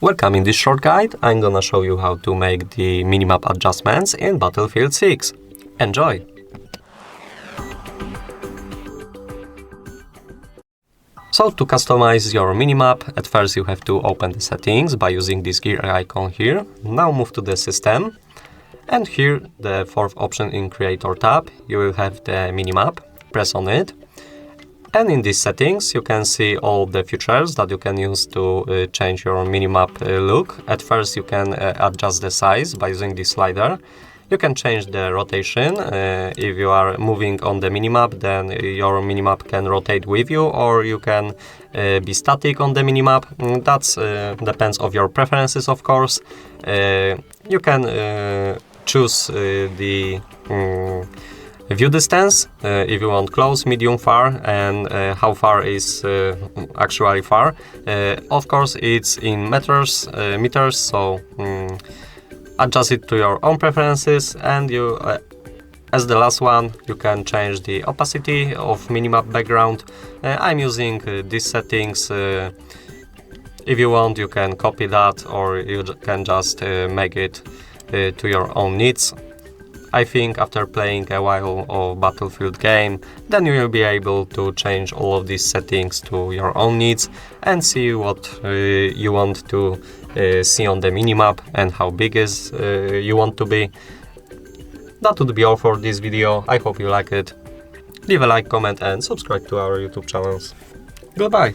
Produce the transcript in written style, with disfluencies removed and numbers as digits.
Welcome. In this short guide, I'm gonna show you how to make the minimap adjustments in Battlefield 6. Enjoy! So to customize your minimap, at first you have to open the settings by using this gear icon here. Now move to the system, and here the fourth option in Creator tab, you will have the minimap. Press on it. And in these settings, you can see all the features that you can use to change your minimap look. At first, you can adjust the size by using this slider. You can change the rotation. If you are moving on the minimap, then your minimap can rotate with you, or you can be static on the minimap. That depends on your preferences, of course. You can choose the view distance, if you want close, medium, far, and how far is actually far. Of course, it's in meters, so adjust it to your own preferences. And you, as the last one, you can change the opacity of minimap background. I'm using these settings. If you want, you can copy that, or you can just make it to your own needs. I think after playing a while of Battlefield game, then you will be able to change all of these settings to your own needs and see what you want to see on the minimap and how big is you want to be. That would be all for this video. I hope you like it. Leave a like, comment and subscribe to our YouTube channels. Goodbye!